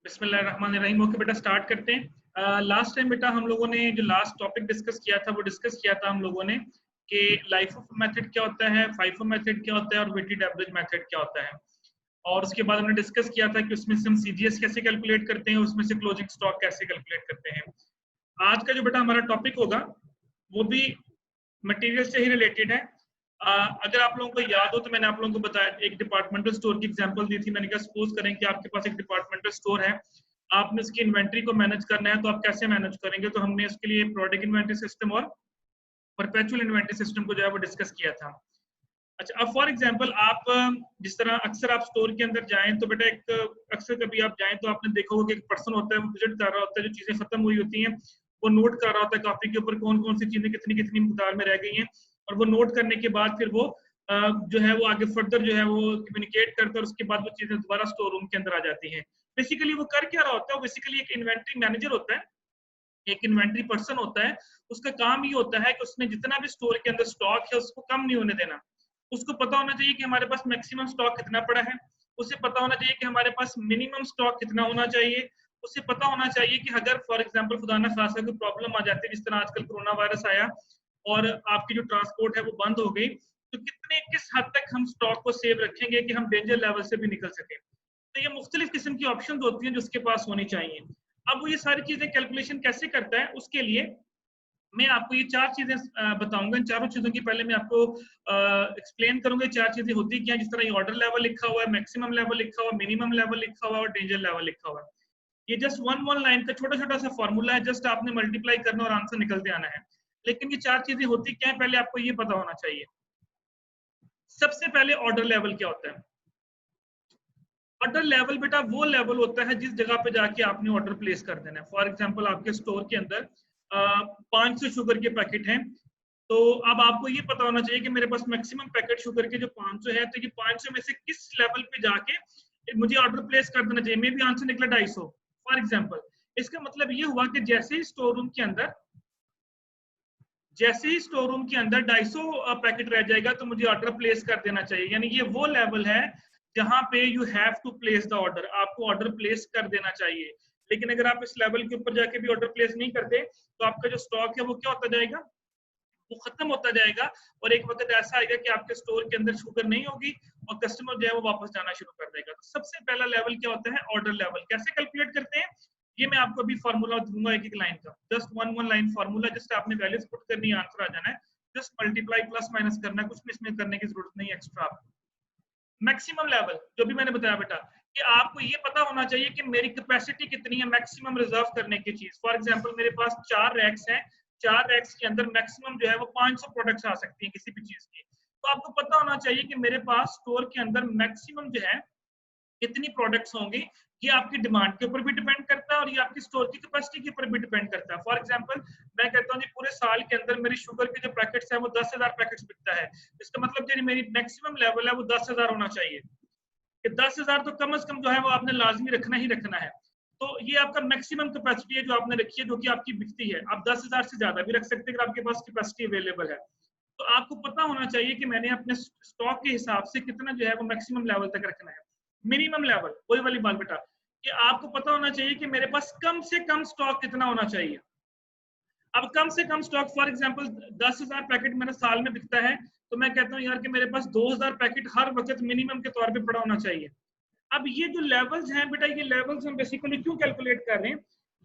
बिस्मिल्लाहिर्रहमानिर्रहीम। ओके बेटा, स्टार्ट करते हैं। लास्ट टाइम बेटा हम लोगों ने जो लास्ट टॉपिक डिस्कस किया था वो डिस्कस किया था हम लोगों ने कि लाइफ ऑफ मेथड क्या होता है, फाइफो मेथड क्या होता है और वेटेड एवरेज मेथड क्या होता है। और उसके बाद हमने डिस्कस किया था कि उसमें से हम सीजीएस कैसे कैलकुलेट करते हैं, उसमें से क्लोजिंग स्टॉक कैसे कैलकुलेट करते हैं। आज का जो बेटा हमारा टॉपिक होगा वो भी मटेरियल से ही रिलेटेड है। अगर आप लोगों को याद हो तो मैंने आप लोगों को बताया, एक डिपार्टमेंटल स्टोर की एग्जांपल दी थी। मैंने कहा सपोज करें कि आपके पास एक डिपार्टमेंटल स्टोर है, आपने इसकी इन्वेंट्री को मैनेज करना है, तो आप कैसे मैनेज करेंगे। तो हमने इसके लिए प्रोडक्ट इन्वेंट्री सिस्टम और परपेचुअल इन्वेंट्री सिस्टम को जो है वो डिस्कस किया था। अच्छा, अब फॉर एग्जांपल आप जिस तरह अक्सर आप स्टोर के अंदर जाएं तो बेटा एक अक्सर कभी आप जाएं तो आपने देखा होगा कि एक पर्सन होता है, वो विजिट कर रहा होता है, जो चीजें खत्म हुई होती हैं वो नोट कर रहा होता है कॉपी के ऊपर कौन कौन सी चीजें कितनी कितनी मिकदार में रह गई हैं, और वो नोट करने के बाद फिर वो जो है वो आगे फर्दर जो है वो कम्युनिकेट करता है, और उसके बाद वो चीजें दोबारा स्टोर रूम के अंदर आ जाती हैं। बेसिकली वो कर क्या रहा होता है, बेसिकली एक इन्वेंट्री मैनेजर होता है, एक इन्वेंट्री पर्सन होता है। उसका काम ये होता है कि उसने जितना भी स्टोर के अंदर स्टॉक है उसको कम नहीं होने देना। उसको पता होना चाहिए कि हमारे पास मैक्सिमम स्टॉक कितना पड़ा है, उसे पता होना चाहिए कि हमारे पास मिनिमम स्टॉक कितना होना चाहिए, उसे पता होना चाहिए कि अगर फॉर एग्जांपल खुदा ना खासा कोई प्रॉब्लम आ जाती है, जिस तरह आजकल कोरोना वायरस आया और आपकी जो ट्रांसपोर्ट है वो बंद हो गई, तो किस हद तक हम स्टॉक को सेव रखेंगे कि हम डेंजर लेवल से भी निकल सके। तो ये मुख्तलिफ किस्म की ऑप्शन होती हैं जो उसके पास होनी चाहिए। अब वो ये सारी चीजें कैलकुलेशन कैसे करता है, उसके लिए मैं आपको ये चार चीजें बताऊंगा। इन चारों चीजों की पहले मैं आपको एक्सप्लेन करूंगा चार चीजें होती क्या है। जिस तरह ये ऑर्डर लेवल लिखा हुआ है, मैक्सिमम लेवल लिखा हुआ है, मिनिमम लेवल लिखा हुआ है और डेंजर लेवल लिखा हुआ है। ये जस्ट वन लाइन का छोटा छोटा सा फॉर्मूला है, जस्ट आपने मल्टीप्लाई करना और आंसर निकलते आना है। लेकिन ये चार चीजें होती क्या है, पहले आपको ये पता होना चाहिए। सबसे पहले ऑर्डर लेवल क्या होता है। ऑर्डर लेवल बेटा वो लेवल होता है जिस जगह पे जाके आपने ऑर्डर प्लेस कर देना है। फॉर एग्जांपल आपके स्टोर के अंदर 500 शुगर के पैकेट हैं, तो अब आपको ये पता होना चाहिए कि मेरे पास मैक्सिमम पैकेट शुगर के जो 500 है, तो ये 500 में से किस लेवल पे जाके मुझे ऑर्डर प्लेस कर देना चाहिए। मे भी आंसर निकला 250 फॉर एग्जांपल। इसका मतलब ये हुआ कि जैसे ही स्टोर रूम के अंदर 250 पैकेट रह जाएगा तो मुझे ऑर्डर प्लेस कर देना चाहिए। यानी ये वो लेवल है जहां पे you have to place the order, आपको ऑर्डर प्लेस कर देना चाहिए। लेकिन अगर आप इस लेवल के ऊपर जाके भी ऑर्डर प्लेस नहीं करते तो आपका जो स्टॉक है वो क्या होता जाएगा, वो खत्म होता जाएगा। और एक वक्त ऐसा आएगा कि आपके स्टोर के अंदर शुगर नहीं होगी और कस्टमर जो है वो वापस जाना शुरू कर देगा। तो सबसे पहला लेवल क्या होता है, ऑर्डर लेवल। कैसे कैलकुलेट करते हैं, ये मैं आपको अभी फॉर्मूला दूंगा एक एक लाइन का, just one line formula. Just आपने वैल्यूज पुट करनी है, आंसर आ जाना है, जस्ट मल्टीप्लाई प्लस माइनस करना है, कुछ भी इसमें करने की जरूरत नहीं है एक्स्ट्रा आपको। मैक्सिमम लेवल जो भी मैंने बताया बेटा कि आपको ये पता होना चाहिए कि मेरी कैपेसिटी कितनी है मैक्सिमम रिजर्व करने की चीज। फॉर एग्जांपल मेरे पास 4 रैक्स हैं, 4 रैक्स के अंदर मैक्सिमम जो है वो 500 प्रोडक्ट्स आ सकती हैं किसी भी चीज की। तो आपको पता होना चाहिए कि मेरे पास स्टोर के अंदर मैक्सिमम जो है कितनी प्रोडक्ट्स होंगी। ये आपकी डिमांड के ऊपर भी डिपेंड करता है और ये आपकी स्टोर की कैपेसिटी के ऊपर भी डिपेंड करता है। फॉर एग्जांपल मैं कहता हूँ जी पूरे साल के अंदर मेरी शुगर के जो पैकेट्स है वो 10,000 पैकेट्स बिकता है, इसका मतलब जो मेरी मैक्सिमम लेवल है वो 10,000 होना चाहिए कि 10,000 तो कम से कम जो है वो आपने लाजमी रखना ही रखना है। तो ये आपका मैक्सिमम कैपेसिटी है जो आपने रखी है, जो कि आपकी बिकती है। आप 10,000 से ज्यादा भी रख सकते हैं अगर आपके पास कैपेसिटी अवेलेबल है। तो आपको पता होना चाहिए कि मैंने अपने स्टॉक के हिसाब से कितना जो है वो मैक्सिमम लेवल तक रखना है। मिनिमम लेवल वही वाली बात बेटा कि आपको पता होना चाहिए कि मेरे पास कम से कम स्टॉक कितना होना चाहिए। अब कम से कम स्टॉक फॉर एग्जांपल 10,000 पैकेट मेरे साल में बिकता है, तो मैं कहता हूँ यार कि मेरे पास 2,000 पैकेट हर वक्त मिनिमम के तौर पे पड़ा होना चाहिए। अब ये जो लेवल्स हैं बेटा, ये लेवल्स हम बेसिकली क्यों कैलकुलेट कर रहे हैं,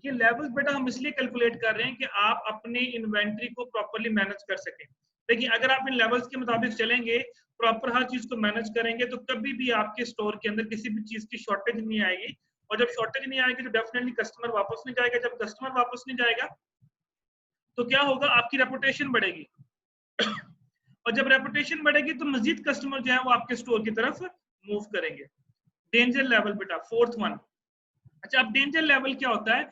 ये लेवल्स बेटा हम इसलिए कैलकुलेट कर रहे हैं कि आप अपने इन्वेंट्री को प्रॉपर्ली मैनेज कर सकें। देखिए अगर आप इन लेवल्स के मुताबिक चलेंगे, प्रॉपर हर चीज को मैनेज करेंगे, तो कभी भी आपके स्टोर के अंदर किसी भी चीज की शॉर्टेज नहीं आएगी। और जब शॉर्टेज नहीं आएगी तो डेफिनेटली कस्टमर वापस नहीं जाएगा। जब कस्टमर वापस नहीं जाएगा तो क्या होगा, आपकी रेपुटेशन बढ़ेगी और जब रेपुटेशन बढ़ेगी तो मजीद कस्टमर जो है वो आपके स्टोर की तरफ मूव करेंगे। डेंजर लेवल बेटा फोर्थ वन। अच्छा, अब डेंजर लेवल क्या होता है,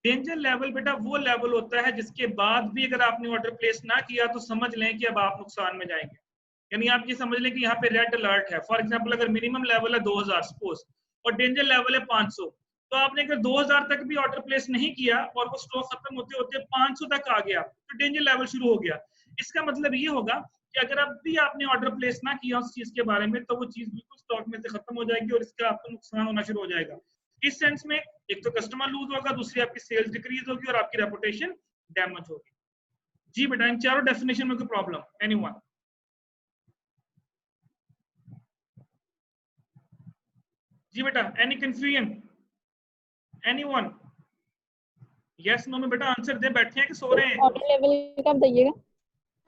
डेंजर लेवल बेटा वो लेवल होता है जिसके बाद भी अगर आपने ऑर्डर प्लेस ना किया तो समझ लें कि अब आप नुकसान में जाएंगे। यानी आप ये समझ लें कि यहाँ पे रेड अलर्ट है। फॉर एग्जांपल अगर मिनिमम लेवल है 2,000 सपोज और डेंजर लेवल है 500, तो आपने अगर 2,000 तक भी ऑर्डर प्लेस नहीं किया और वो स्टॉक खत्म होते होते 500 तक आ गया तो डेंजर लेवल शुरू हो गया। इसका मतलब ये होगा कि अगर अब भी आपने ऑर्डर प्लेस ना किया उस चीज के बारे में, तो वो चीज बिल्कुल स्टॉक में से खत्म हो जाएगी और इसका आपको नुकसान होना शुरू हो जाएगा। इस सेंस में एक तो कस्टमर लूज होगा, दूसरी आपकी सेल्स डिक्रीज होगी और आपकी रेपुटेशन डैमेज होगी। जी बेटा, इन चारों डेफिनेशन में कोई प्रॉब्लम? एनीवन? जी बेटा, any confusion? Anyone? Yes no में बेटा आंसर दे, बैठे हैं कि सो रहे हैं? ऑर्डर लेवल कब दइएगा?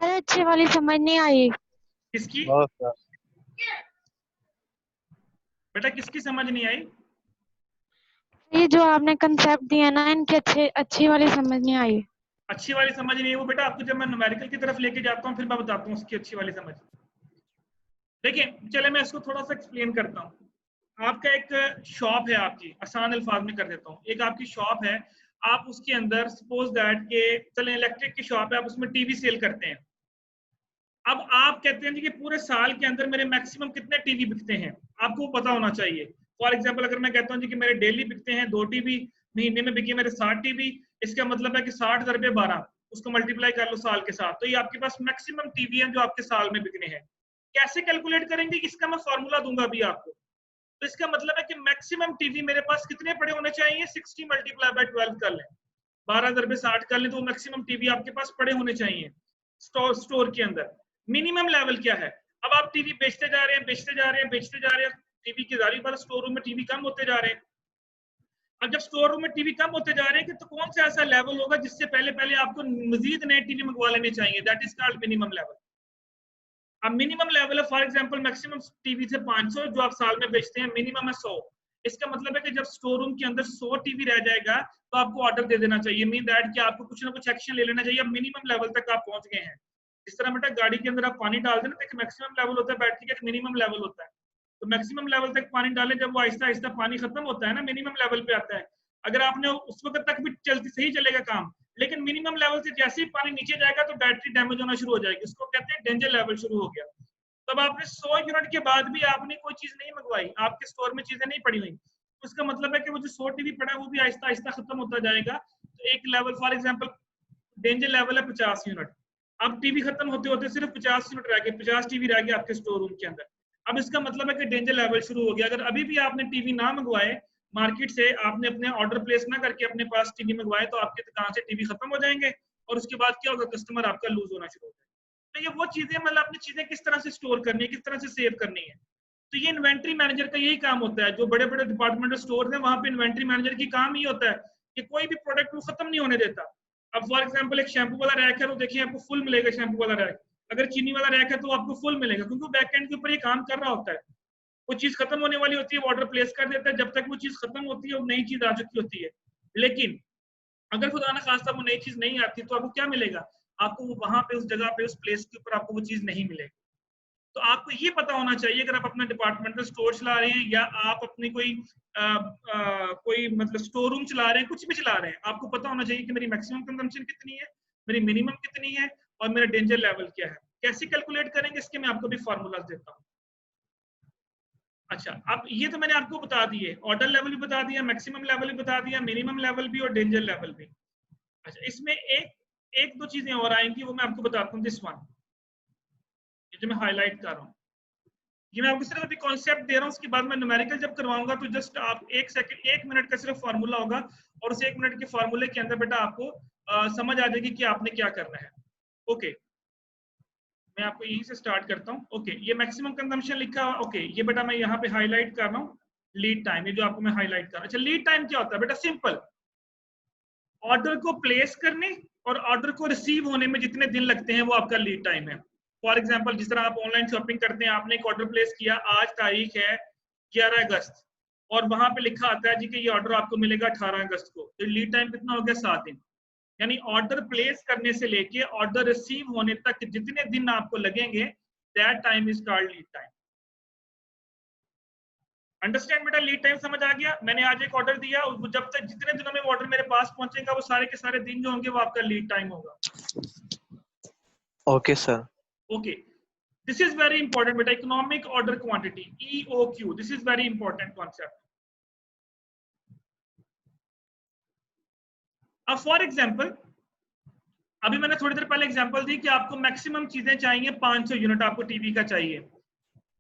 अरे अच्छे वाली समझ नहीं आई। किसकी बेटा, किसकी समझ नहीं आई? ये जो आपने कंसेप्ट दिया ना, इनकी अच्छी वाली समझ नहीं आई। अच्छी वाली समझ नहीं है वो बेटा, आपको जब मैं न्यूमेरिकल की तरफ लेके जाता हूँ फिर मैं बताता हूँ उसकी अच्छी वाली समझ। देखिए चले मैं इसको थोड़ा सा एक्सप्लेन करता हूँ। आपका एक शॉप है आपकी, आसान अल्फाज में कर देता हूँ, एक आपकी शॉप है, आप उसके अंदर सपोज दैट के चले इलेक्ट्रिक की शॉप है, आप उसमें टीवी सेल करते हैं। अब आप कहते हैं जी कि पूरे साल के अंदर मेरे मैक्सिमम कितने टीवी बिकते हैं, आपको पता होना चाहिए। फॉर एग्जाम्पल अगर मैं कहता हूँ जी कि मेरे डेली बिकते हैं 2 टीवी, महीने में बिके मेरे 60 टीवी, इसका मतलब है कि 60 × 12, उसको मल्टीप्लाई कर लो साल के साथ, तो ये आपके पास मैक्सिमम टीवी है जो आपके साल में बिकने हैं। कैसे कैलकुलेट करेंगे, इसका मैं फॉर्मूला दूंगा अभी आपको। तो इसका मतलब है कि मैक्सिमम टीवी मेरे पास कितने पड़े होने चाहिए, 60 × 12 कर लें, 12/60 कर लें, तो मैक्सिमम टीवी आपके पास पड़े होने चाहिए स्टोर के अंदर। मिनिमम लेवल क्या है? अब आप टीवी बेचते जा रहे हैं, बेचते जा रहे हैं, बेचते जा रहे हैं, टीवी की जारी बात, स्टोर रूम में टीवी कम होते जा रहे हैं। अब जब स्टोर रूम में टीवी कम होते जा रहे हैं कि तो कौन सा ऐसा लेवल होगा जिससे पहले पहले आपको मजीद नए टीवी मंगवा लेने चाहिए, that is called minimum level. अब मिनिमम लेवल है फॉर एग्जांपल मैक्सिमम टीवी से 500 जो आप साल में बेचते हैं, मिनिमम है 100। इसका मतलब है कि जब स्टोर रूम के अंदर 100 टीवी रह जाएगा तो आपको ऑर्डर दे देना चाहिए, मीन दैट कि आपको कुछ ना कुछ एक्शन ले लेना चाहिए। अब मिनिमम लेवल तक आप पहुंच गए हैं। जिस तरह बेटा गाड़ी के अंदर आप पानी डाल देना तो एक मैक्सिमम लेवल होता है, बैटरी का एक मिनिमम लेवल होता है, तो मैक्सिमम लेवल तक पानी डालें, जब वो आहिस्ता आहिस्ता पानी खत्म होता है ना, मिनिमम लेवल पे आता है। अगर आपने उस वक्त तक भी चलती सही चलेगा काम, लेकिन मिनिमम लेवल से जैसे ही पानी नीचे जाएगा तो बैटरी डैमेज होना शुरू हो जाएगी, उसको कहते हैं डेंजर लेवल शुरू हो गया। तब आपने 100 यूनिट के बाद भी आपने कोई चीज नहीं मंगवाई, आपके स्टोर में चीजें नहीं पड़ी हुई, तो इसका मतलब है कि वो जो 100 टीवी पड़ा है वो भी आहिस्ता आहिस्ता खत्म होता जाएगा। तो एक level for example danger level है 50 यूनिट, अब टीवी खत्म होते होते सिर्फ 50 यूनिट रह गए, 50 टीवी रह गए आपके स्टोर रूम के अंदर। अब इसका मतलब है कि डेंजर लेवल शुरू हो गया। अगर अभी भी आपने टीवी ना मंगवाए मार्केट से, आपने अपने ऑर्डर प्लेस ना करके अपने पास टीवी मंगवाए, तो आपकी दुकान से टीवी खत्म हो जाएंगे और उसके बाद क्या होगा, कस्टमर आपका लूज होना शुरू हो जाएगा। तो ये वो चीजें, मतलब अपनी चीजें किस तरह से स्टोर करनी है, किस तरह से सेव करनी है, तो ये इन्वेंट्री मैनेजर का यही काम होता है। जो बड़े बड़े डिपार्टमेंटल स्टोर हैं वहां पे इन्वेंट्री मैनेजर की काम ही होता है कि कोई भी प्रोडक्ट वो खत्म नहीं होने देता। अब फॉर एग्जांपल एक शैम्पू वाला रैक है तो देखिए आपको फुल मिलेगा शैम्पू वाला रैक, अगर चीनी वाला रैक है तो आपको फुल मिलेगा, क्योंकि बैक एंड के ऊपर ये काम कर रहा होता है। वो चीज खत्म होने वाली होती है, वो ऑर्डर प्लेस कर देता है, जब तक वो चीज खत्म होती है वो नई चीज आ चुकी होती है। लेकिन अगर खुदा ना खास्ता वो नई चीज नहीं आती तो आपको क्या मिलेगा, आपको वो वहां पे उस जगह पे उस प्लेस के ऊपर आपको वो चीज नहीं मिलेगी। तो आपको ये पता होना चाहिए, अगर आप अपना डिपार्टमेंटल स्टोर चला रहे हैं या आप अपनी कोई मतलब स्टोर रूम चला रहे हैं, कुछ भी चला रहे हैं, आपको पता होना चाहिए कि मेरी मैक्सिमम कंजम्पशन कितनी है, मेरी मिनिमम कितनी है और मेरा डेंजर लेवल क्या है। कैसे कैलकुलेट करेंगे इसके मैं आपको भी फॉर्मूलाज देता हूँ। अच्छा, अब ये तो मैंने आपको बता दिए, ऑर्डर लेवल भी बता दिया, मैक्सिमम लेवल भी बता दिया, मिनिमम लेवल भी और डेंजर लेवल भी। अच्छा, इसमें एक दो चीजें और आएंगी, वो मैं आपको बताता हूँ। दिस वन, ये जो मैं हाईलाइट कर रहा हूँ, ये मैं आपको सिर्फ अभी कॉन्सेप्ट दे रहा हूँ, उसके बाद मैं न्यूमेरिकल जब करवाऊंगा तो जस्ट आप 1 मिनट का सिर्फ फार्मूला होगा, और उस 1 मिनट के फार्मूले के अंदर बेटा आपको समझ आ जाएगी कि आपने क्या करना है। ओके, मैं आपको यहीं से स्टार्ट करता हूँ। ओके, ये मैक्सिमम कंजम्पशन लिखा हुआ, ओके ये बेटा मैं यहाँ पे हाईलाइट कर रहा हूँ लीड टाइम, ये जो आपको मैं हाईलाइट कर रहा हूँ। अच्छा, लीड टाइम क्या होता है बेटा? सिंपल, ऑर्डर को प्लेस करने और ऑर्डर को रिसीव होने में जितने दिन लगते हैं वो आपका लीड टाइम है। फॉर एग्जांपल जिस तरह आप ऑनलाइन शॉपिंग करते हैं, आपने एक ऑर्डर प्लेस किया, आज तारीख है 11 अगस्त और वहां पे लिखा आता है जी कि ये ऑर्डर आपको मिलेगा 18 अगस्त को, तो लीड टाइम कितना हो गया? 7 दिन। यानी ऑर्डर प्लेस करने से लेके ऑर्डर रिसीव होने तक जितने दिन आपको लगेंगे, that time is called lead time. Understand बेटा? लीड टाइम समझ आ गया? मैंने आज एक ऑर्डर दिया, जब तक जितने दिनों में ऑर्डर मेरे पास पहुंचेगा वो सारे के सारे दिन जो होंगे वो आपका लीड टाइम होगा। Okay sir. Okay, this is very important बेटा, economic order quantity, EOQ, this is very important concept. अब फॉर एग्जांपल, अभी मैंने थोड़ी देर पहले एग्जांपल दी कि आपको मैक्सिमम चीजें चाहिए, 500 यूनिट आपको टीवी का चाहिए,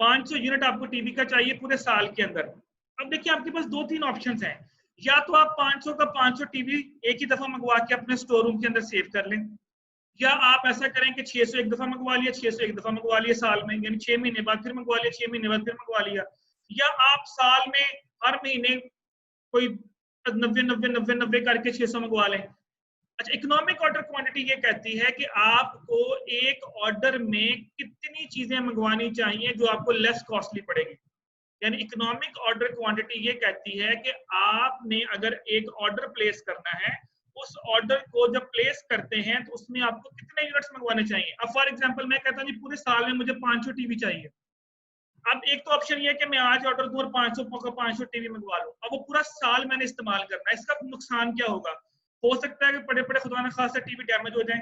500 यूनिट आपको टीवी का चाहिए पूरे साल के अंदर। अब देखिए आपके पास 2-3 ऑप्शंस हैं, या तो आप 500 का 500 टीवी एक ही दफा मंगवा के अपने स्टोर रूम के अंदर सेव कर लें, या आप ऐसा करें कि 600 एक दफा मंगवा लिया, 600 एक दफा मंगवा लिया साल में, यानी 6 महीने बाद फिर मंगवा लिया, 6 महीने बाद फिर मंगवा लिया, या आप साल में हर महीने कोई 90 करके 600 मंगवा लें। अच्छा, इकोनॉमिक ऑर्डर क्वांटिटी ये कहती है कि आपको एक ऑर्डर में कितनी चीजें मंगवानी चाहिए जो आपको लेस कॉस्टली पड़ेगी। यानी इकोनॉमिक ऑर्डर क्वांटिटी ये कहती है कि आपने अगर एक ऑर्डर प्लेस करना है, उस ऑर्डर को जब प्लेस करते हैं तो उसमें आपको कितने यूनिट्स मंगवाने चाहिए। अब फॉर एग्जांपल मैं कहता हूँ जी पूरे साल में मुझे 500 टीवी चाहिए। अब एक तो ऑप्शन ये है कि मैं आज ऑर्डर दूं और 500 टीवी मंगवा लूं। अब वो पूरा साल मैंने इस्तेमाल करना है, इसका नुकसान क्या होगा? हो सकता है कि बड़े बड़े खुदा न खासा टीवी डैमेज हो जाए।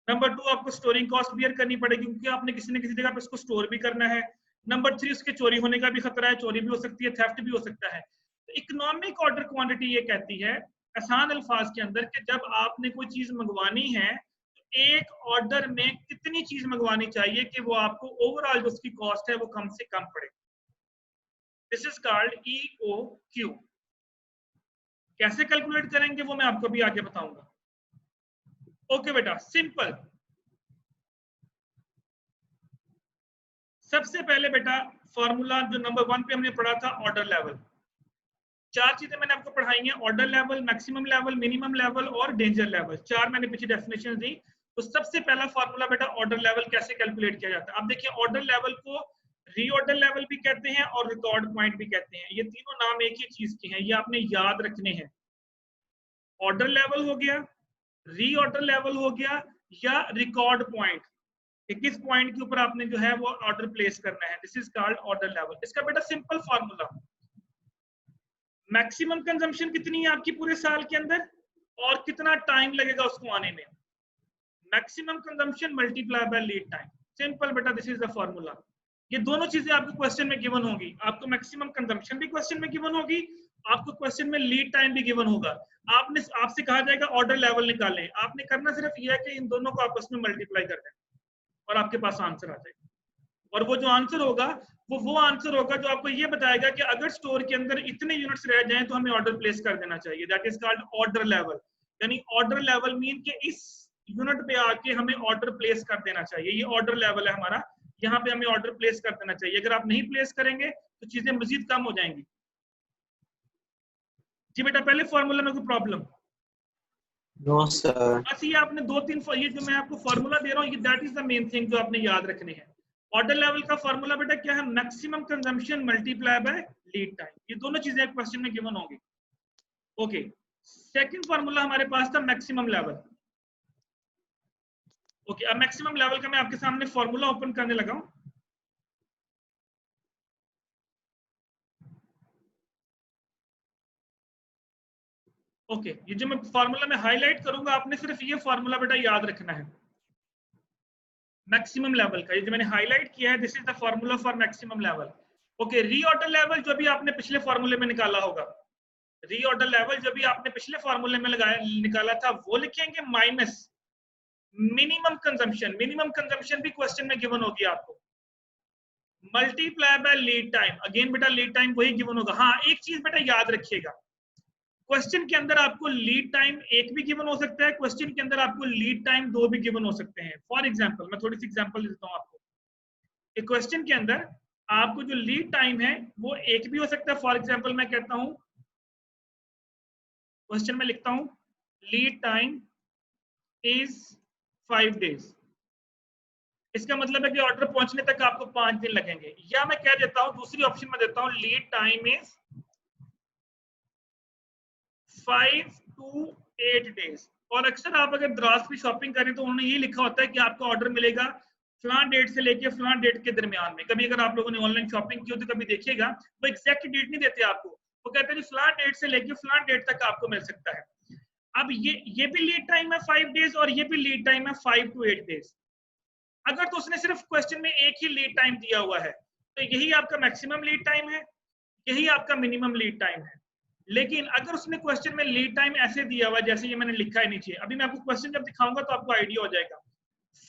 नंबर 2, आपको स्टोरिंग कॉस्ट बियर करनी पड़ेगी क्योंकि आपने किसी न किसी जगह पे इसको स्टोर भी करना है। नंबर 3, उसके चोरी होने का भी खतरा है, चोरी भी हो सकती है, थेफ्ट भी हो सकता है। तो इकोनॉमिक ऑर्डर क्वांटिटी ये कहती है आसान अल्फाज के अंदर कि जब आपने कोई चीज मंगवानी है तो एक ऑर्डर में कितनी चीज मंगवानी चाहिए कि वो आपको ओवरऑल जो उसकी कॉस्ट है वो कम से कम पड़े। This is called EOQ। कैसे कैलकुलेट करेंगे वो मैं आपको भी आगे बताऊंगा। ओके बेटा, सिंपल। सबसे पहले बेटा फॉर्मूला जो नंबर 1 पे हमने पढ़ा था, ऑर्डर लेवल। 4 चीजें मैंने आपको पढ़ाई हैं, order level, maximum level, minimum level और डेंजर लेवल। 4 मैंने पीछे डेफिनेशन दी। तो सबसे पहला फॉर्मूला बेटा ऑर्डर लेवल कैसे कैलकुलेट किया जाता है। अब देखिए ऑर्डर लेवल को रीऑर्डर लेवल भी कहते हैं और रिकॉर्ड पॉइंट भी कहते हैं। ये तीनों नाम एक ही चीज के हैं, ये आपने याद रखने हैं। ऑर्डर लेवल हो गया, रीऑर्डर लेवल हो गया, या रिकॉर्ड पॉइंट, किस पॉइंट के ऊपर आपने जो है वो ऑर्डर प्लेस करना है। This is called order level. इसका बेटा सिंपल फॉर्मूला, मैक्सिमम कंजम्पशन कितनी है आपकी पूरे साल के अंदर और कितना टाइम लगेगा उसको आने में। Maximum consumption multiply by lead time. Simple बेटा, दिस इज द फॉर्मूला। ये दोनों चीजें आपको क्वेश्चन में गिवन होगी। आपको मैक्सिमम कंजम्पशन भी क्वेश्चन में गिवन होगी, आपको क्वेश्चन में लीड टाइम भी गिवन होगा। आपसे कहा जाएगा ऑर्डर लेवल निकालें, आपने करना सिर्फ यह है कि इन दोनों को आपस में मल्टीप्लाई कर दें और आपके पास आंसर आ जाएगा। और वो जो आंसर होगा वो आंसर होगा जो आपको ये बताएगा कि अगर स्टोर के अंदर इतने यूनिट्स रह जाएं तो हमें ऑर्डर प्लेस कर देना चाहिए। That is called order level. यानी ऑर्डर लेवल मीन कि इस यूनिट पे आके हमें ऑर्डर प्लेस कर देना चाहिए। ये ऑर्डर लेवल है हमारा, यहाँ पे हमें ऑर्डर प्लेस कर देना चाहिए। अगर आप नहीं प्लेस करेंगे तो चीजें मजीद कम हो जाएंगी। जी बेटा, पहले फॉर्मूला में कोई प्रॉब्लम? No sir. बस ये आपने 2-3 ये जो मैं आपको फॉर्मूला दे रहा हूँ, ये that is the main thing जो आपने याद रखने हैं। ऑर्डर लेवल का फॉर्मूला बेटा क्या है? Maximum consumption multiply by lead time. ये दोनों चीजें क्वेश्चन में गिवन होंगी। ओके, सेकंड फॉर्मूला हमारे पास था मैक्सिमम लेवल। ओके, अब मैक्सिमम लेवल का मैं आपके सामने फॉर्मूला ओपन करने लगा हूं। ओके, ये जो मैं फॉर्मूला में हाईलाइट करूंगा, आपने सिर्फ ये फॉर्मूला बेटा याद रखना है मैक्सिमम लेवल का। ये जो मैंने हाईलाइट किया है, this is the formula for maximum level. Okay, reorder level जो भी आपने पिछले फॉर्मूले में निकाला होगा, रीऑर्डर लेवल जो भी आपने पिछले फॉर्मूले में निकाला था वो लिखेंगे minus minimum consumption. Minimum consumption भी क्वेश्चन में गिवन होगी आपको, multiply by lead time. Again बेटा लीड टाइम वही गिवन होगा। हाँ, एक चीज बेटा याद रखिएगा, क्वेश्चन के अंदर आपको लीड टाइम 1 भी गिवन हो सकता है, क्वेश्चन के अंदर आपको लीड टाइम 2 भी गिवन हो सकते हैं। फॉर एग्जांपल मैं थोड़ी सी एग्जांपल देता हूं आपको। एक क्वेश्चन के अंदर आपको जो लीड टाइम है वो 1 भी हो सकता है। फॉर एग्जांपल मैं कहता हूं, क्वेश्चन में लिखता हूं लीड टाइम इज 5 डेज। इसका मतलब है कि ऑर्डर पहुंचने तक आपको 5 दिन लगेंगे। या मैं कह देता हूं, दूसरी ऑप्शन में देता हूं, lead time is 5 to 8 days. और अक्सर आप अगर द्रास की शॉपिंग करें तो उन्होंने ये लिखा होता है कि आपका ऑर्डर मिलेगा फलां डेट से लेके फलां डेट के दरमियान में। कभी अगर आप लोगों ने ऑनलाइन शॉपिंग की हो तो कभी देखिएगा वो एग्जैक्ट डेट नहीं देते आपको, वो कहते हैं फलां डेट से लेके फलां डेट तक आपको मिल सकता है। अब ये भी लीड टाइम है 5 डेज और ये भी लीड टाइम है 5 to 8 डेज। अगर तो उसने सिर्फ क्वेश्चन में एक ही लीड टाइम दिया हुआ है तो यही आपका मैक्सिमम लीड टाइम है, यही आपका मिनिमम लीड टाइम है। लेकिन अगर उसने क्वेश्चन में लीड टाइम ऐसे दिया हुआ जैसे ये मैंने लिखा है नीचे, अभी मैं आपको क्वेश्चन जब दिखाऊंगा तो आपको आइडिया हो जाएगा,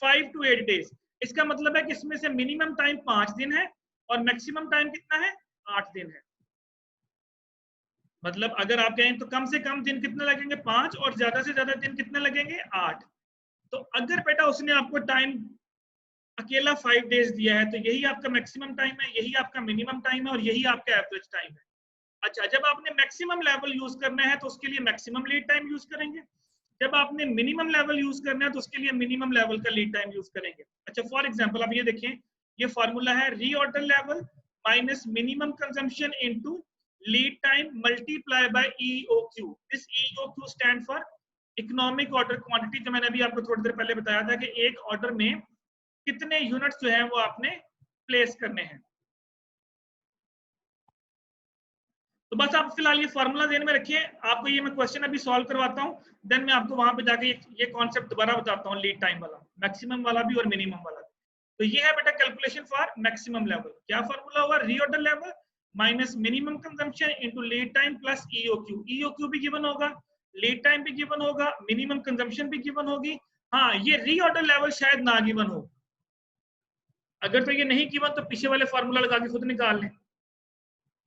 5 to 8 डेज। इसका मतलब है कि इसमें से मिनिमम टाइम 5 दिन है और मैक्सिमम टाइम कितना है? 8 दिन है। मतलब अगर आप कहें तो कम से कम दिन कितने लगेंगे 5 और ज्यादा से ज्यादा दिन कितने लगेंगे 8। तो अगर बेटा उसने आपको टाइम अकेला 5 डेज दिया है तो यही आपका मैक्सिमम टाइम है, यही आपका मिनिमम टाइम है और यही आपका एवरेज टाइम है। अच्छा, जब आपने मैक्सिमम लेवल यूज करना है तो उसके लिए मैक्सिमम लीड टाइम यूज करेंगे, जब आपने मिनिमम लेवल यूज करना है तो उसके लिए मिनिमम लेवल का लीड टाइम यूज करेंगे। अच्छा, फॉर एग्जांपल आप ये देखें, ये फॉर्मूला है reorder level minus minimum consumption into lead time multiply by EOQ। This EOQ stand for economic order quantity, जो मैंने अभी आपको थोड़ी देर पहले बताया था कि एक ऑर्डर में कितने यूनिट्स जो है वो आपने प्लेस करने हैं। तो बस आप फिलहाल ये फॉर्मूला ध्यान में रखिए, आपको ये मैं क्वेश्चन अभी सॉल्व करवाता हूँ, देन मैं आपको वहां पे जाके ये कॉन्सेप्ट दोबारा बताता हूँ, लीड टाइम वाला, मैक्सिमम वाला भी और मिनिमम वाला भी। तो ये है बेटा कैलकुलेशन फॉर मैक्सिमम लेवल। क्या फॉर्मूला होगा? Reorder level minus minimum consumption into lead time plus EOQ। EOQ भी गिवन होगा, लीड टाइम भी गिवन होगा, मिनिमम कंजम्पशन भी गिवन होगी। हाँ, ये रीऑर्डर लेवल शायद ना गिवन हो, अगर तो ये नहीं गिवन तो पीछे वाले फॉर्मूला लगा के खुद निकाल लें।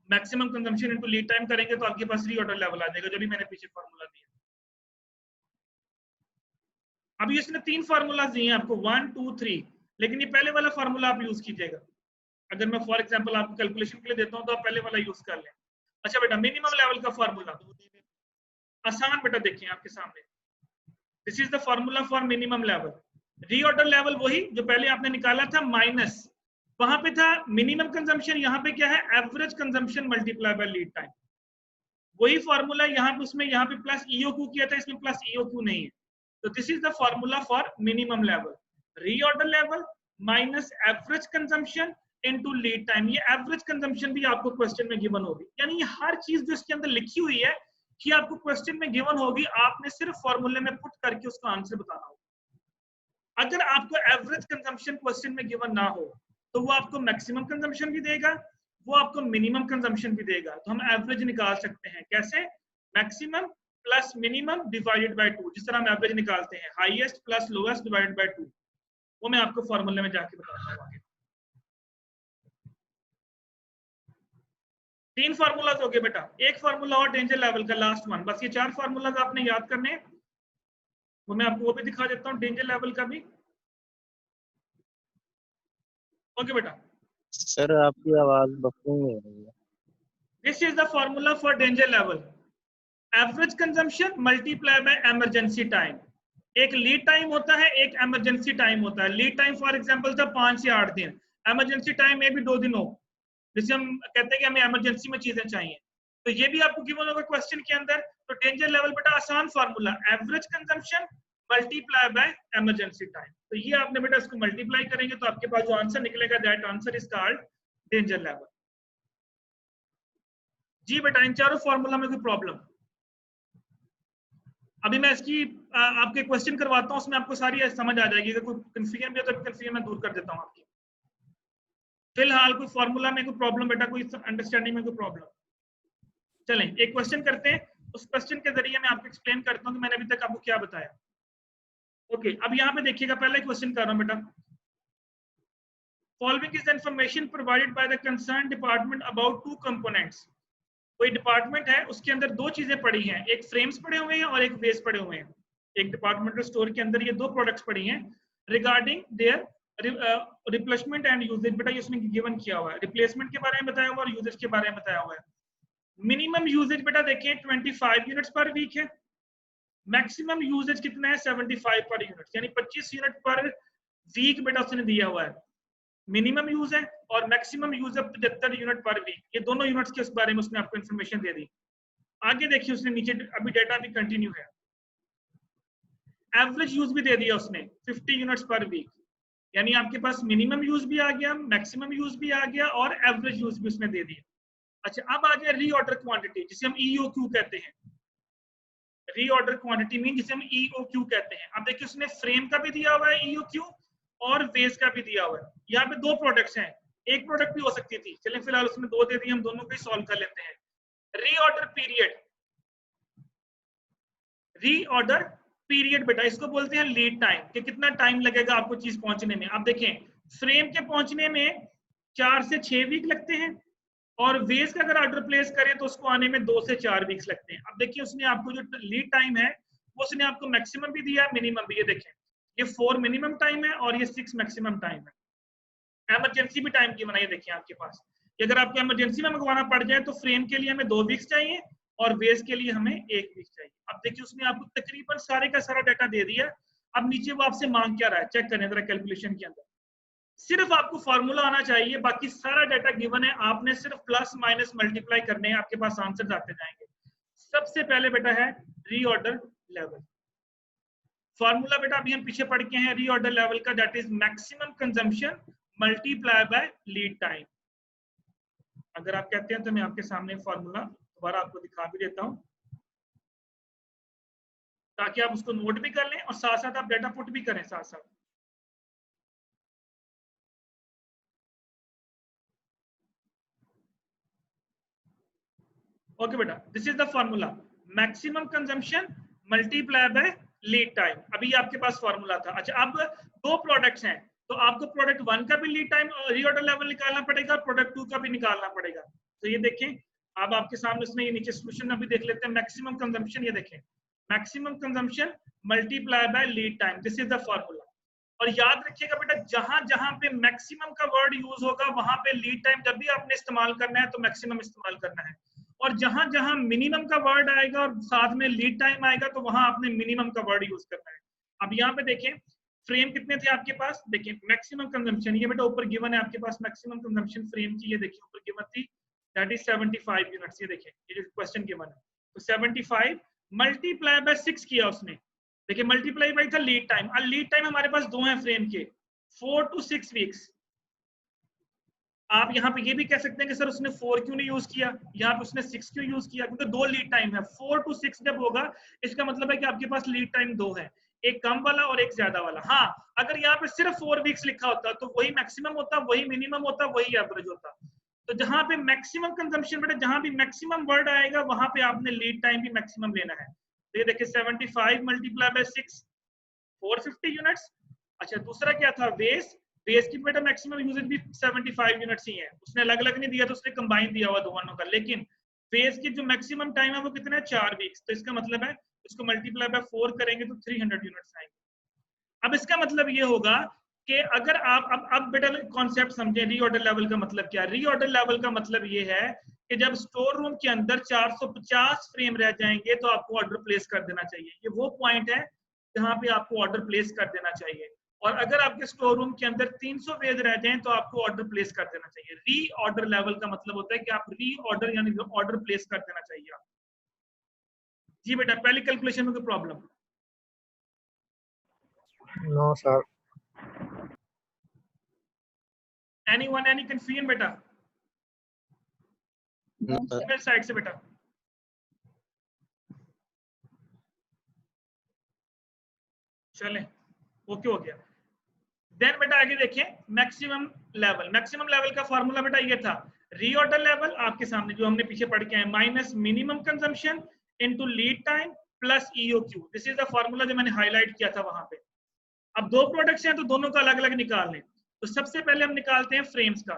Maximum consumption into lead time करेंगे तो आपके पास रीऑर्डर लेवल आ जाएगा, जो भी मैंने पीछे फार्मूला दिया। अभी इसने 3 फार्मूला दिए हैं आपको, 1 2 3, लेकिन ये पहले वाला फार्मूला आप यूज कीजिएगा। अगर मैं फॉर एग्जांपल आपको कैलकुलेशन के लिए देता हूं तो आप पहले वाला यूज कर लें। अच्छा बेटा, मिनिमम लेवल का फार्मूला आसान बेटा, देखिए आपके सामने, this is the formula for minimum level. Reorder level वही जो पहले आपने निकाला था, माइनस वहां पे था मिनिमम कंजम्पशन, यहाँ पे क्या है? Average consumption multiply by lead time. वही फॉर्मूला यहाँ पे, उसमें यहाँ पे प्लस EOQ किया था, इसमें प्लस EOQ नहीं है। तो this is the formula for minimum level, reorder level minus average consumption into lead time. ये एवरेज कंजम्पशन भी आपको क्वेश्चन में गिवन होगी, यानी ये हर चीज जो इसके अंदर लिखी हुई है कि आपको क्वेश्चन में गिवन होगी, आपने सिर्फ फॉर्मूले में पुट करके उसका आंसर बताना होगा। अगर आपको एवरेज कंजम्पशन क्वेश्चन में गिवन ना हो तो वो आपको मैक्सिमम कंजम्पशन भी देगा, वो आपको मिनिमम कंजम्पशन भी देगा। तो हम एवरेज निकाल सकते हैं कैसे? Maximum plus minimum divided by 2, जिस तरह हम एवरेज निकालते हैं, highest plus lowest divided by 2। वो मैं आपको फॉर्मूले में जाके बताता हूँ आगे। 3 फार्मूलाज हो गए बेटा, एक फार्मूला और डेंजर लेवल का, लास्ट वन। बस ये 4 फार्मूलाज आपने याद करने हैं, वो मैं आपको वो भी दिखा देता हूँ, डेंजर लेवल का भी। ओके बेटा, सर आपकी आवाज बफरिंग हो रही है। This is the formula for danger level, average consumption multiply by emergency time. एक लीड टाइम होता है, एक इमरजेंसी टाइम होता है। लीड टाइम फॉर एग्जांपल था 5 से 8 दिन, इमरजेंसी टाइम में भी 2 दिन हो, जिसे हम कहते हैं कि हमें इमरजेंसी में चीजें चाहिए। तो ये भी आपको गिवन होगा क्वेश्चन के अंदर। तो डेंजर लेवल बेटा आसान formula, average consumption multiply by emergency time. तो ये आपने बेटा इसको मल्टीप्लाई करेंगे तो आपके पास जो आंसर निकलेगा, that answer is called danger level. जी बेटा, इन चारों फार्मूला में कोई प्रॉब्लम? अभी मैं इसकी आपके क्वेश्चन करवाता हूं, उसमें आपको सारी समझ आ जाएगी। अगर कोई कंफ्यूजन भी है तो कंफ्यूजन मैं दूर कर देता हूं आपकी। फिलहाल कोई फॉर्मूला में कोई प्रॉब्लम बेटा, कोई अंडरस्टैंडिंग में कोई प्रॉब्लम? चलें एक क्वेश्चन करते हैं, उस क्वेश्चन के जरिए मैं आपको एक्सप्लेन करता हूं कि मैंने अभी तक आपको क्या बताया। ओके, अब यहाँ पे देखिएगा, पहले क्वेश्चन कर रहा हूं बेटा। Following is the information provided by the concern department about 2 components. कोई डिपार्टमेंट है, उसके अंदर 2 चीजें पड़ी हैं, एक फ्रेम्स पड़े हुए हैं और एक वेस पड़े हुए हैं। एक डिपार्टमेंटल स्टोर के अंदर ये 2 प्रोडक्ट्स पड़ी हैं, regarding their replacement and usages. बेटा ये उसमें गिवन किया हुआ है, रिप्लेसमेंट के बारे में बताया हुआ और यूजेज के बारे में बताया हुआ है। मिनिमम यूजेज बेटा देखिए 25 यूनिट्स पर वीक है, मैक्सिमम यूजेज कितना है? 75 पर यूनिट, यानी 25 यूनिट पर वीक बेटा उसने दिया हुआ है। मिनिमम यूज है और मैक्सिमम यूज है 75 यूनिट पर वीक। ये दोनों यूनिट्स के उस बारे में उसने आपको इन्फॉर्मेशन दे दी। आगे देखिए उसने नीचे अभी डेटा भी कंटिन्यू है, एवरेज यूज भी दे दिया उसने 50 यूनिट्स पर वीक, यानी आपके पास मिनिमम यूज भी आ गया, मैक्सिमम यूज भी आ गया और एवरेज यूज भी उसने दे दिया। अच्छा, अब आ गया रीऑर्डर क्वांटिटी, जिसे हम EOQ कहते हैं। रीऑर्डर क्वांटिटी मीन जिसे हम EOQ कहते हैं। अब देखिए उसने फ्रेम का भी दिया हुआ है EOQ और वेस का भी दिया हुआ है। यहाँ पे 2 प्रोडक्ट्स हैं, एक प्रोडक्ट भी हो सकती थी, चलिए फिलहाल उसमें 2 दे दिए, हम दोनों को ही सॉल्व कर लेते हैं। रीऑर्डर पीरियड, रीऑर्डर पीरियड बेटा इसको बोलते हैं लीड टाइम, कि कितना टाइम लगेगा आपको चीज पहुंचने में। अब देखें फ्रेम के पहुंचने में 4 से 6 वीक लगते हैं, और वेज का अगर ऑर्डर प्लेस करें तो उसको आने में 2 से 4 वीक्स लगते हैं। अब देखिए उसने आपको जो लीड टाइम है वो उसने आपको मैक्सिमम भी दिया, मिनिमम भी। ये देखें, ये 4 मिनिमम टाइम है और ये 6 मैक्सिमम टाइम है। इमरजेंसी भी टाइम की बनाइए, देखिए आपके पास अगर आपको इमरजेंसी में मंगवाना पड़ जाए तो फ्रेम के लिए हमें 2 वीक्स चाहिए और वेज के लिए हमें 1 वीक चाहिए। अब देखिए उसने आपको तकरीबन सारे का सारा डाटा दे दिया। अब नीचे वो आपसे मांग क्या रहा है, चेक करें जरा कैलकुलेशन के अंदर। सिर्फ आपको फॉर्मूला आना चाहिए, बाकी सारा डाटा गिवन है, आपने सिर्फ प्लस माइनस मल्टीप्लाई करने हैं, आपके पास आंसर आते जाएंगे। सबसे पहले बेटा है रीऑर्डर लेवल। फॉर्मूला बेटा अभी हम पीछे पढ़ के हैं रीऑर्डर लेवल का, that is maximum consumption multiply by lead time. अगर आप कहते हैं तो मैं आपके सामने फॉर्मूला दोबारा आपको दिखा भी देता हूं ताकि आप उसको नोट भी कर लें और साथ साथ आप डाटा पुट भी करें साथ साथ। ओके बेटा, this is the formula, maximum consumption multiply by lead time. अभी आपके पास फॉर्मूला था। अच्छा, अब 2 प्रोडक्ट्स हैं तो आपको प्रोडक्ट 1 का भी लीड टाइम रीऑर्डर लेवल निकालना पड़ेगा, प्रोडक्ट 2 का भी निकालना पड़ेगा। तो ये देखें, अब आपके सामने उसमें ये नीचे सोल्यूशन अभी देख लेते हैं। मैक्सिमम कंजम्पशन, ये देखें maximum consumption multiply by lead time, this is the formula. और याद रखिएगा बेटा, जहां जहां पे मैक्सिमम का वर्ड यूज होगा वहां पे लीड टाइम जब भी आपने इस्तेमाल करना है तो मैक्सिमम इस्तेमाल करना है, और जहां जहां मिनिमम का वर्ड आएगा और साथ में लीड टाइम आएगा तो वहां आपने मिनिमम का वर्ड यूज करना है। अब यहाँ पे देखें फ्रेम कितने थे आपके पास, देखिए मैक्सिमम कंजम्पशन, ये बेटा ऊपर गिवन है आपके पास मैक्सिमम कंजम्पशन फ्रेम की, ये देखिए ऊपर गिवन थी, दैट इज 75 यूनिट्स। ये देखिए ये जो क्वेश्चन गिवन है, तो 75 मल्टीप्लाई बाय 6 किया उसने। देखिए मल्टीप्लाई बाय था लीड टाइम, और लीड टाइम हमारे पास 2 हैं फ्रेम के, 4 to 6 वीक्स। आप यहाँ पे ये भी कह सकते हैं कि सर उसने 4 क्यों नहीं यूज किया, यहाँ पे उसने 6 क्यों यूज किया, क्योंकि 2 लीड टाइम है। 4 to 6 जब होगा इसका मतलब है कि आपके पास लीड टाइम 2 है, एक कम वाला और एक ज्यादा वाला। हाँ, अगर यहाँ पे सिर्फ 4 वीक्स लिखा होता तो वही मैक्सिमम होता, वही मिनिमम होता, वही एवरेज होता। तो जहां पे मैक्सिमम कंजम्पशन बेटा, जहां भी मैक्सिमम वर्ड आएगा वहां पे आपने लीड टाइम भी मैक्सिमम लेना है। तो ये देखिए 75 मल्टीप्लाई बाय 6, 450 यूनिट्स। अच्छा, दूसरा क्या था, वेस्ट। वेस्ट की बेटा मैक्सिमम यूजेज भी 75 यूनिट्स ही है, उसने अलग अलग नहीं दिया तो उसने कंबाइन दिया हुआ दोनों का। लेकिन फेज की जो मैक्सिमम टाइम है वो कितना है, 4 वीक्स। तो इसका मतलब है इसको मल्टीप्लाई बाय 4 करेंगे तो 300 यूनिट्स आएंगे। अब इसका मतलब ये होगा कि अगर आप अब बेटा कॉन्सेप्ट समझे, रीऑर्डर लेवल का मतलब क्या है। रीऑर्डर लेवल का मतलब ये है कि जब स्टोर रूम के अंदर 450 फ्रेम रह जाएंगे तो आपको ऑर्डर प्लेस कर देना चाहिए। ये वो पॉइंट है जहां पे आपको ऑर्डर प्लेस कर देना चाहिए। और अगर आपके स्टोर रूम के अंदर 300 वेज रह जाएं तो आपको ऑर्डर प्लेस कर देना चाहिए। री ऑर्डर लेवल का मतलब होता है कि आप री ऑर्डर यानी ऑर्डर प्लेस कर देना चाहिए आप। जी बेटा, पहली कैलकुलेशन में कोई problem? No sir. Anyone, any confusion बेटा? मेरे साइड से बेटा। चले, ओके हो गया। देन बेटा आगे देखें मैक्सिमम लेवल। मैक्सिमम लेवल का फॉर्मूला बेटा ये था, रीऑर्डर लेवल आपके सामने जो हमने पीछे पढ़ के आए, minus minimum consumption into lead time plus EOQ. This is the formula जो मैंने हाईलाइट किया था वहां पे। अब 2 प्रोडक्ट्स हैं तो दोनों का अलग अलग निकाल लें। तो सबसे पहले हम निकालते हैं फ्रेम्स का।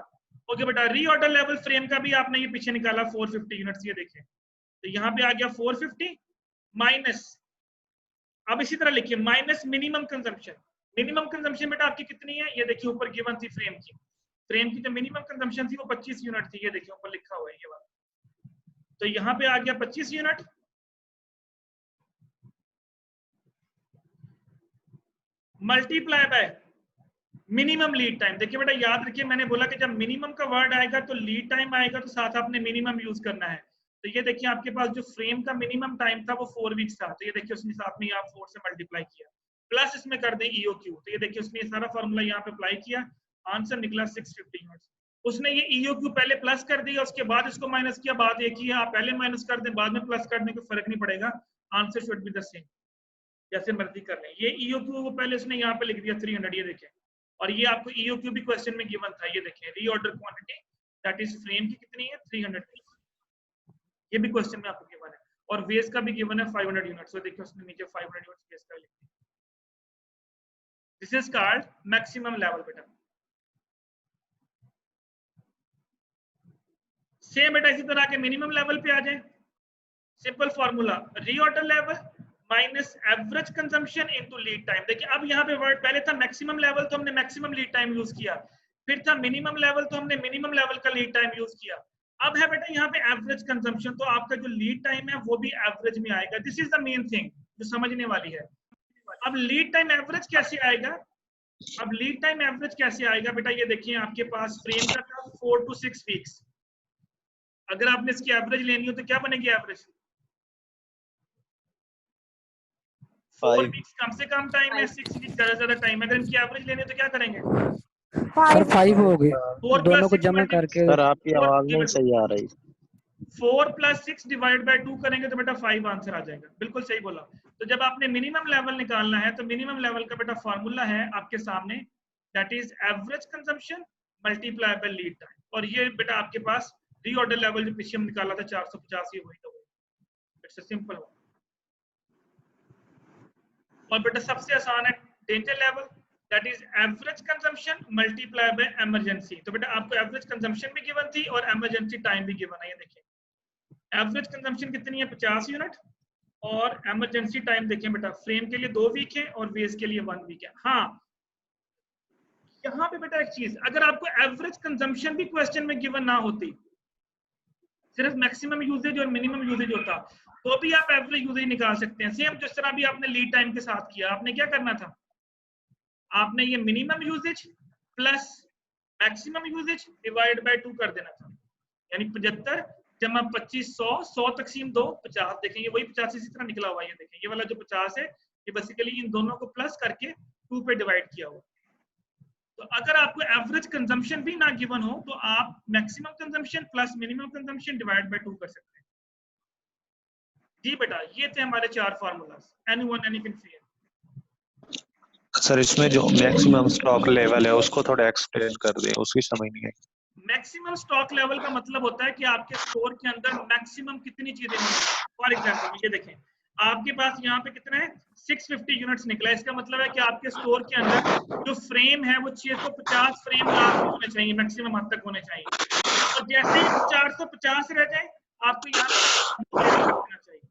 ओके बेटा, रीऑर्डर लेवल फ्रेम का भी आपने ये पीछे निकाला 450 यूनिट्स, ये देखें। तो यहाँ पे आ गया 450 माइनस, अब इसी तरह लिखिए minus minimum consumption. Minimum consumption बेटा आपकी कितनी है, ये देखिए ऊपर गिवन थी फ्रेम की। फ्रेम की जो मिनिमम कंजम्पशन थी वो 25 यूनिट थी, ये देखिए ऊपर लिखा हुआ है ये बात। तो यहाँ पे आ गया 25 unit multiply by minimum lead time. देखिए बेटा याद रखिए, मैंने बोला कि जब मिनिमम का वर्ड आएगा तो लीड टाइम आएगा, तो साथ आपने मिनिमम यूज करना है। तो ये देखिए आपके पास जो फ्रेम का मिनिमम टाइम था वो 4 वीक्स था, तो ये देखिए उसने साथ में आप 4 से मल्टीप्लाई किया, प्लस इसमें कर दें ईओक्यू। तो ये देखिए उसने सारा फॉर्मूला यहाँ पे अप्लाई किया, आंसर निकला 650 यूनिट्स। उसने ये ईओक्यू पहले प्लस कर दिया, उसके बाद इसको माइनस किया। बात एक ही है, आप पहले माइनस कर दें बाद में प्लस कर दें, कोई फर्क नहीं पड़ेगा, answer should be the same, जैसे मर्जी कर लें। ये ईओक्यू वो पहले उसने यहाँ पे लिख दिया 300, ये देखें। और ये आपको ईओक्यू भी क्वेश्चन में गिवन था, ये देखें reorder quantity that is frame की कितनी है 300, ये भी क्वेश्चन में आपको गिवन है। और वेज का भी गिवन है 500 यूनिट्स, तो देखिए उसने नीचे 500 यूनिट्स वेज का लिख दिया। This is called maximum level बेटा। सेम बेटा इसी तरह के मिनिमम लेवल पे आ जाए, simple formula reorder level minus average consumption into lead time. देखिए अब यहाँ पे वर्ड पहले था मैक्सिमम लेवल तो हमने मैक्सिमम लीड टाइम यूज किया, फिर था मिनिमम लेवल तो हमने मिनिमम लेवल का लीड टाइम यूज किया, अब है बेटा यहाँ पे एवरेज कंजम्पशन, तो आपका जो लीड टाइम है वो भी एवरेज में आएगा। This is the main thing जो समझने वाली है। अब लीड टाइम एवरेज कैसे आएगा, अब लीड टाइम एवरेज कैसे आएगा बेटा, ये देखिए आपके पास फ्रेम का था 4 to 6 वीक्स, अगर आपने इसकी एवरेज लेनी हो तो क्या बनेगी एवरेज, 4 वीक्स कम से कम टाइम है, 6 वीक्स ज्यादा ज्यादा टाइम है, अगर इनकी एवरेज लेनी हो तो क्या करेंगे, 5 हो गए 4 दोनों + को 6 जमा करके। सर आपकी आवाज नहीं सही आ रही। 4 + 6 डिवाइड बाय 2 करेंगे तो बेटा 5 आंसर आ जाएगा, बिल्कुल सही बोला। तो जब आपने मिनिमम लेवल निकालना है तो मिनिमम लेवल का बेटा फॉर्मूला है आपके सामने, that is average consumption multiply by lead time, और ये बेटा आपके पास रीऑर्डर लेवल जो पीछे हम निकाला था 450, ये वही तो इट्स अ सिंपल। और बेटा सबसे आसान है danger level, that is average consumption multiply by emergency. तो बेटा आपको एवरेज कंजम्पशन भी गिवन थी और इमरजेंसी टाइम भी गिवन है, ये देखिए एवरेज कंजम्पशन कितनी है 50 यूनिट, और इमरजेंसी टाइम देखें बेटा फ्रेम के लिए 2 वीक है और वेज के लिए 1 वीक है। हाँ यहाँ पे बेटा एक चीज, अगर आपको एवरेज कंजम्पशन भी क्वेश्चन में गिवन ना होती, सिर्फ मैक्सिमम यूजेज और मिनिमम यूजेज होता, तो भी आप एवरेज यूजेज निकाल सकते हैं। सेम जिस तरह भी आपने लीड टाइम के साथ किया, आपने क्या करना था, आपने ये minimum usages plus maximum usages divide by 2 कर देना था, यानी 75 जमा 25 100 तकसीम 2 50। देखेंगे वही 50 इसी तरह निकला हुआ है, ये देखें ये वाला जो 50 है ये बेसिकली इन दोनों को प्लस करके 2 पे डिवाइड किया हुआ। तो अगर आपको एवरेज कंजम्पशन भी ना गिवन हो तो आप maximum consumption plus minimum consumption divide by 2 कर सकते हैं। जी बेटा ये थे हमारे 4 formulas. Anyone any confusion? Sir इसमें जो मैक्सिमम स्टॉक लेवल है उसको थोड़ा एक्सप्लेन कर दें, उसकी समझ नहीं आई। मैक्सिमम स्टॉक लेवल का मतलब होता है कि आपके स्टोर के अंदर मैक्सिमम कितनी चीजें होंगी। फॉर एग्जांपल ये देखें आपके पास यहाँ पे कितना है 650 यूनिट्स निकला है, इसका मतलब है कि आपके स्टोर के अंदर जो फ्रेम है वो 650 फ्रेम लाजमी होने चाहिए, मैक्सिमम हद तक होने चाहिए, और जैसे ही 450 रह जाए आपको यहाँ करना चाहिए,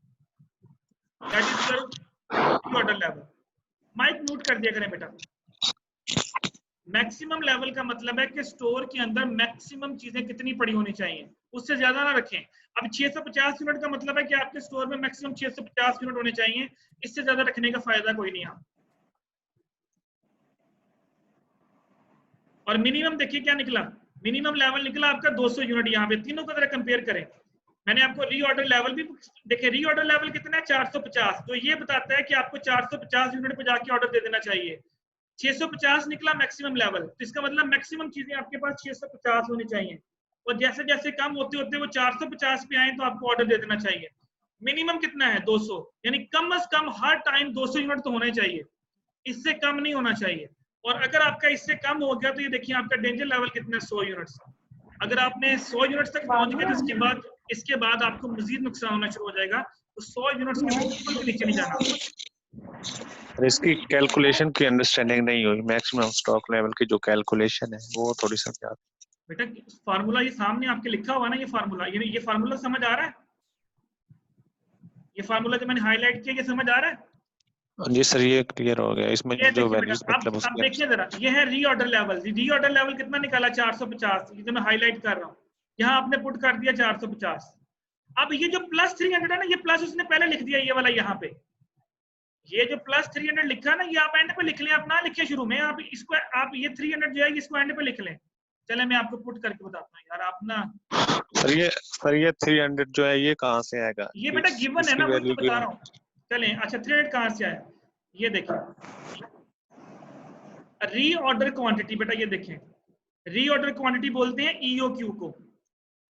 that is your order level. Mic mute कर दिया करें बेटा। मैक्सिमम लेवल का मतलब है कि स्टोर के अंदर मैक्सिमम चीजें कितनी पड़ी होनी चाहिए, उससे ज्यादा ना रखें। अब 650 यूनिट का मतलब है कि आपके स्टोर में मैक्सिमम 650 यूनिट होने चाहिए, इससे ज्यादा रखने का फायदा कोई नहीं। आप और मिनिमम देखिए क्या निकला, मिनिमम लेवल निकला आपका 200 यूनिट। यहाँ पे तीनों को जरा कंपेयर करें, मैंने आपको रीऑर्डर लेवल भी देखिए, रीऑर्डर लेवल कितना है 450, तो ये बताता है कि आपको 450 यूनिट पे जाके ऑर्डर दे देना चाहिए। 650 निकला मैक्सिमम लेवल, तो इसका मतलब मैक्सिमम चीजें आपके पास 650 होनी चाहिए, और जैसे जैसे कम होते होते वो 450 पे आए तो आपको ऑर्डर दे देना चाहिए। मिनिमम कितना है 200, यानी कम से कम हर टाइम 200 यूनिट तो होने चाहिए, इससे कम नहीं होना चाहिए। और अगर आपका इससे कम हो गया तो ये देखिए आपका डेंजर लेवल कितना है 100 यूनिट्स। अगर आपने 100 यूनिट्स तक पहुंच गए तो इसके बाद आपको मजीद नुकसान होना शुरू हो जाएगा, तो 100 यूनिट्स के बिल्कुल भी नीचे नहीं जाना। इसकी कैलकुलेशन की अंडरस्टैंडिंग नहीं हुई, मैक्सिमम स्टॉक लेवल की जो कैलकुलेशन है वो थोड़ी समझा बेटा। फार्मूला ये सामने आपके लिखा हुआ ना, ये फार्मूला, ये फार्मूला समझ आ रहा है, ये फार्मूला जो मैंने हाईलाइट किया ये समझ आ रहा है? जी सर ये क्लियर हो गया। इसमें ये जो देखिए वैल्यूज बेटा, मतलब अब देखिए जरा, ये है रीऑर्डर लेवल। रीऑर्डर लेवल कितना निकाला 450, ये जो मैं हाईलाइट कर रहा हूँ, यहाँ आपने पुट कर दिया 450। अब ये जो प्लस 300 है ना, ये प्लस उसने पहले लिख दिया, ये वाला यहाँ पे, ये जो प्लस 300 लिखा ना, ये आप एंड पे लिख लें, आप ना लिखे शुरू में, आप इसको, आप ये 300 जो है इसको एंड पे लिख लें। चले मैं आपको पुट करके बताता हूँ यार, आप ना सर ये 300 जो है ये कहाँ से आएगा? ये बेटा गिवन है ना, वही तो बता रहा हूँ। चलें अच्छा 300 कहाँ से आया, ये देखिए रीऑर्डर क्वांटिटी, बेटा ये देखें रीऑर्डर क्वांटिटी बोलते हैं ईओक्यू को।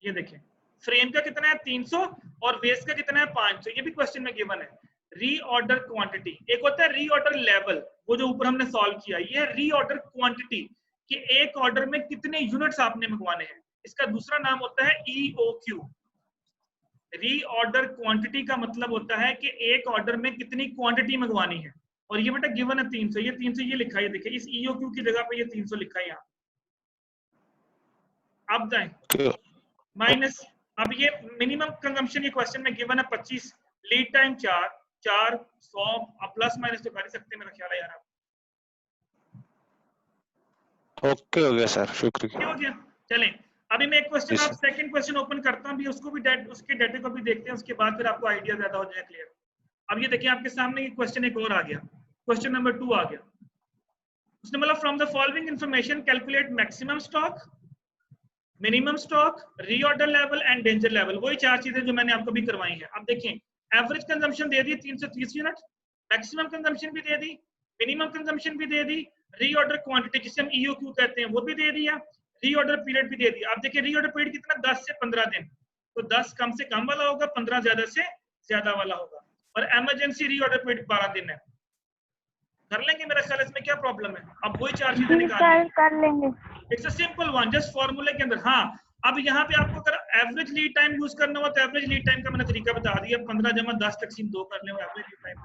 ये देखें फ्रेम का कितना है 300 और वेस्ट का कितना है 500, ये भी क्वेश्चन में गिवन है। रीऑर्डर क्वांटिटी, एक होता है रीऑर्डर लेवल, वो जो ऊपर हमने सॉल्व किया, ये है रीऑर्डर क्वांटिटी कि एक ऑर्डर में कितने यूनिट्स आपने मंगवाने हैं, इसका दूसरा नाम होता है ईओक्यू। रीऑर्डर क्वांटिटी का मतलब होता है कि एक ऑर्डर में कितनी क्वांटिटी मंगवानी है, और ये बेटा गिवन है 300, ये 300 ये लिखा है, देखिए इस ईओक्यू की जगह पे ये 300 लिखा है यहाँ। अब जाए माइनस अब ये मिनिमम कंजम्पशन ये क्वेश्चन में गिवन है 25, लीड टाइम 4, 100 अब प्लस माइनस तो कर ही सकते हैं मेरा ख्याल है यार आप। ओके हो गया सर, शुक्रिया। हो गया। चलें अभी मैं एक क्वेश्चन Yes, आप सेकंड क्वेश्चन ओपन करता हूं, भी उसको भी उसके डाटा को भी देखते हैं, उसके बाद फिर आपको आइडिया ज्यादा हो जाए क्लियर। अब ये देखिए आपके सामने ये क्वेश्चन एक और आ गया, क्वेश्चन नंबर 2 आ गया। उसने बोला from the following information calculate maximum stock, minimum stock, reorder level and danger level. वही 4 चीजें जो मैंने आपको भी करवाई है। अब देखिए एवरेज कंजम्पशन दे दी 330 यूनिट, मैक्सिमम कंजम्पशन भी दे दी, मिनिमम कंजम्पशन भी दे दी, रीऑर्डर क्वांटिटी जिसे हम ईओक्यू कहते हैं वो भी दे दिया, रीऑर्डर पीरियड भी दे दिया। आप देखिए रीऑर्डर पीरियड कितना, 10 से 15 दिन, तो 10 कम से कम वाला होगा, 15 ज्यादा से ज्यादा वाला होगा, और इमरजेंसी रीऑर्डर पीरियड 12 दिन है। कर लेंगे मेरा ख्याल, इसमें क्या प्रॉब्लम है? अब वही 4 चीजें निकालनी कर लेंगे। It's a simple one, just फॉर्मूले के अंदर। हाँ अब यहाँ पे आपको अगर एवरेज लीड टाइम यूज करना हो तो एवरेज लीड टाइम का मैंने तरीका बता दिया, 15 जमा 10 तकसीम 2 कर ले, एवरेज लीड टाइम।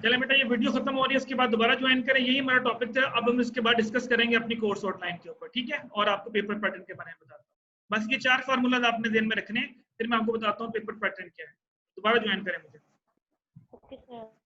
चले बेटा ये वीडियो खत्म हो रही है, इसके बाद दोबारा ज्वाइन करें, यही हमारा टॉपिक था। अब हम इसके बाद डिस्कस करेंगे अपनी कोर्स आउटलाइन के ऊपर, ठीक है, और आपको पेपर पैटर्न के बारे में बताता हूँ। बस ये 4 फार्मूलाज आपने ध्यान में रखने, फिर मैं आपको बताता हूँ पेपर पैटर्न क्या है। दोबारा ज्वाइन करें मुझे। Okay sir.